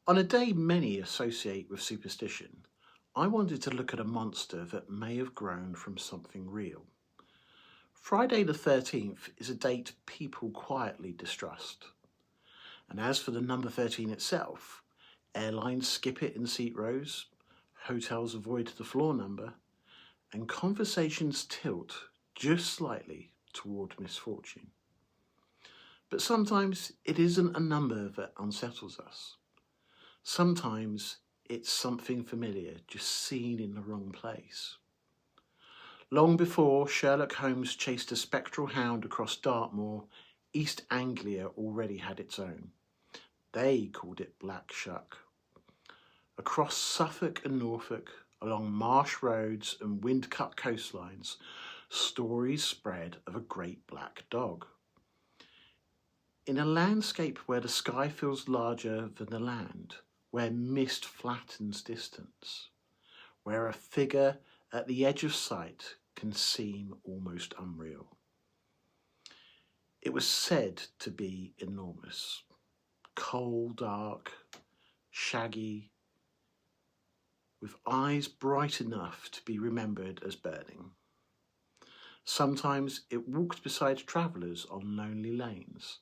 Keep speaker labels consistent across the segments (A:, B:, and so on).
A: On a day many associate with superstition, I wanted to look at a monster that may have grown from something real. Friday the 13th is a date people quietly distrust. And as for the number 13 itself, airlines skip it in seat rows, hotels avoid the floor number, and conversations tilt just slightly toward misfortune. But sometimes it isn't a number that unsettles us. Sometimes it's something familiar just seen in the wrong place. Long before Sherlock Holmes chased a spectral hound across Dartmoor, East Anglia already had its own. They called it Black Shuck. Across Suffolk and Norfolk, along marsh roads and wind-cut coastlines, stories spread of a great black dog. In a landscape where the sky feels larger than the land, where mist flattens distance, where a figure at the edge of sight can seem almost unreal. It was said to be enormous, coal dark, shaggy, with eyes bright enough to be remembered as burning. Sometimes it walked beside travellers on lonely lanes.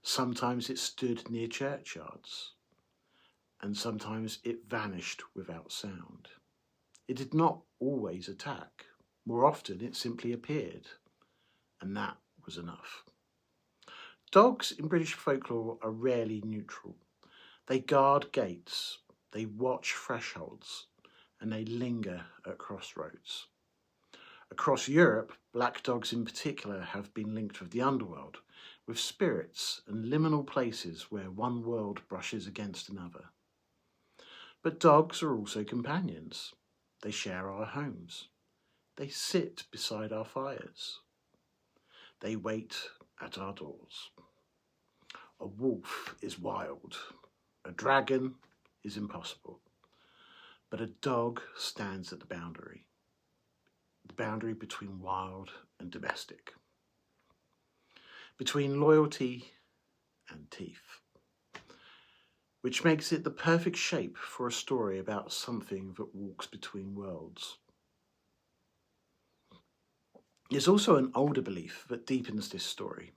A: Sometimes it stood near churchyards. And sometimes it vanished without sound. It did not always attack. More often it simply appeared. And that was enough. Dogs in British folklore are rarely neutral. They guard gates, they watch thresholds, and they linger at crossroads. Across Europe, black dogs in particular have been linked with the underworld, with spirits and liminal places where one world brushes against another. But dogs are also companions. They share our homes. They sit beside our fires. They wait at our doors. A wolf is wild. A dragon is impossible. But a dog stands at the boundary between wild and domestic, between loyalty and teeth, which makes it the perfect shape for a story about something that walks between worlds. There's also an older belief that deepens this story.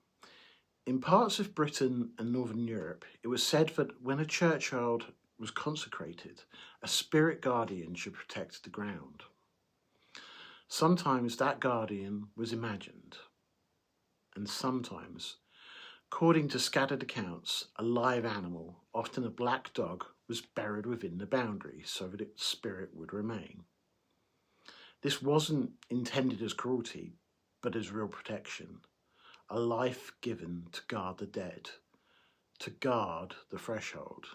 A: In parts of Britain and Northern Europe, it was said that when a churchyard was consecrated, a spirit guardian should protect the ground. Sometimes that guardian was imagined, and sometimes, according to scattered accounts, a live animal, often a black dog, was buried within the boundary so that its spirit would remain. This wasn't intended as cruelty, but as real protection, a life given to guard the dead, to guard the threshold,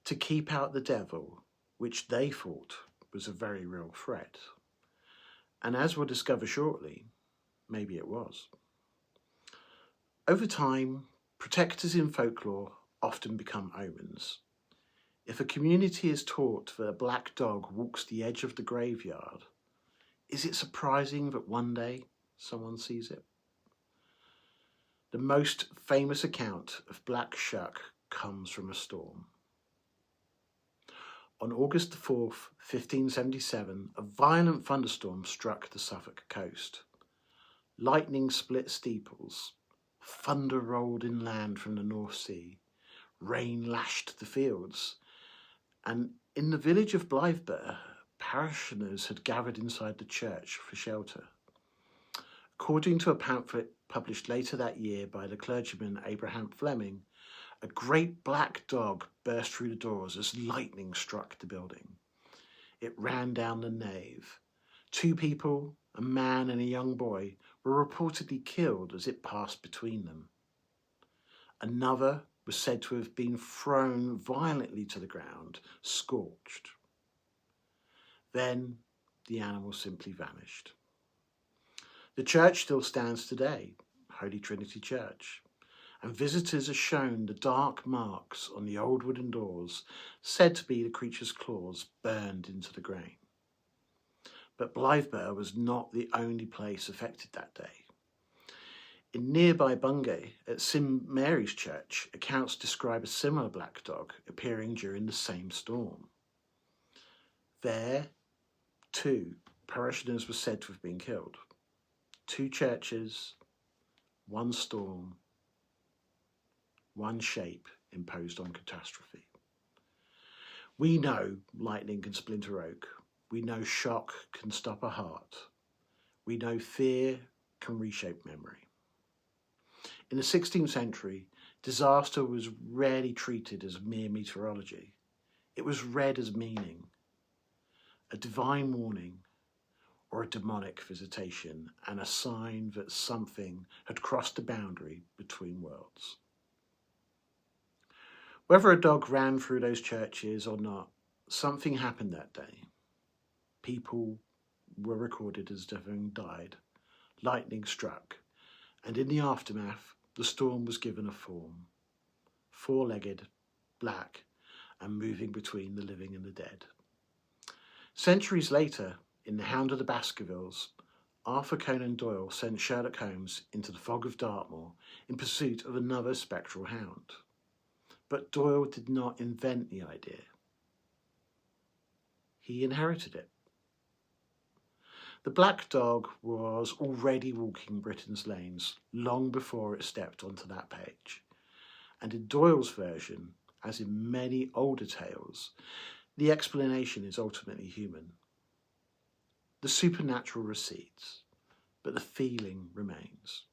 A: to keep out the devil, which they thought was a very real threat. And as we'll discover shortly, maybe it was. Over time, protectors in folklore often become omens. If a community is taught that a black dog walks the edge of the graveyard, is it surprising that one day someone sees it? The most famous account of Black Shuck comes from a storm. On August 4th, 1577, a violent thunderstorm struck the Suffolk coast. Lightning split steeples, thunder rolled inland from the North Sea, rain lashed the fields, and in the village of Blythburgh, parishioners had gathered inside the church for shelter. According to a pamphlet published later that year by the clergyman Abraham Fleming, a great black dog burst through the doors as lightning struck the building. It ran down the nave. 2 people, a man and a young boy, were reportedly killed as it passed between them. Another was said to have been thrown violently to the ground, scorched. Then the animal simply vanished. The church still stands today, Holy Trinity Church, and visitors are shown the dark marks on the old wooden doors, said to be the creature's claws burned into the grain. But Blythburgh was not the only place affected that day. In nearby Bungay, at St Mary's Church, accounts describe a similar black dog appearing during the same storm. There, too, parishioners were said to have been killed. 2 churches, 1 storm, 1 shape imposed on catastrophe. We know lightning can splinter oak. We know shock can stop a heart. We know fear can reshape memory. In the 16th century, disaster was rarely treated as mere meteorology. It was read as meaning, a divine warning, or a demonic visitation, and a sign that something had crossed the boundary between worlds. Whether a dog ran through those churches or not, something happened that day. People were recorded as having died. Lightning struck, and in the aftermath, the storm was given a form. 4-legged, black, and moving between the living and the dead. Centuries later, in The Hound of the Baskervilles, Arthur Conan Doyle sent Sherlock Holmes into the fog of Dartmoor in pursuit of another spectral hound. But Doyle did not invent the idea. He inherited it. The black dog was already walking Britain's lanes long before it stepped onto that page. And in Doyle's version, as in many older tales, the explanation is ultimately human. The supernatural recedes, but the feeling remains.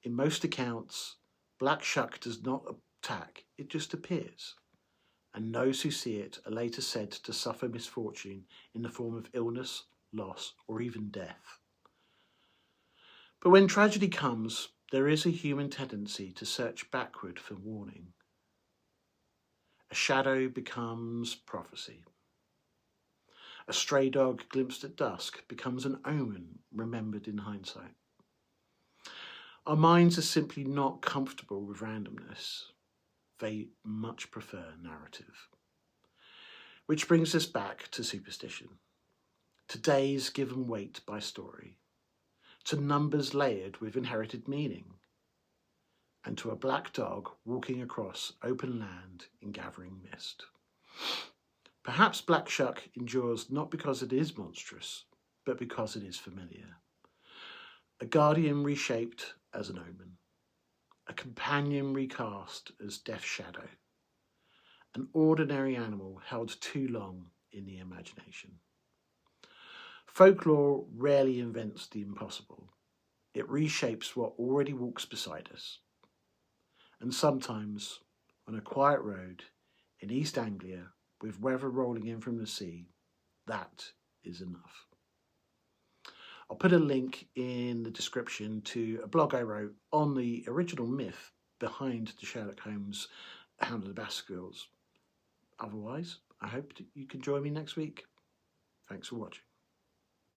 A: In most accounts, Black Shuck does not attack, it just appears. And those who see it are later said to suffer misfortune in the form of illness, loss, or even death. But when tragedy comes, there is a human tendency to search backward for warning. A shadow becomes prophecy. A stray dog glimpsed at dusk becomes an omen remembered in hindsight. Our minds are simply not comfortable with randomness. They much prefer narrative. Which brings us back to superstition, to days given weight by story, to numbers layered with inherited meaning, and to a black dog walking across open land in gathering mist. Perhaps Black Shuck endures not because it is monstrous, but because it is familiar. A guardian reshaped as an omen, a companion recast as death's shadow, an ordinary animal held too long in the imagination. Folklore rarely invents the impossible. It reshapes what already walks beside us. And sometimes, on a quiet road in East Anglia, with weather rolling in from the sea, that is enough. I'll put a link in the description to a blog I wrote on the original myth behind the Sherlock Holmes Hound of the Baskervilles. Otherwise, I hope you can join me next week. Thanks for watching.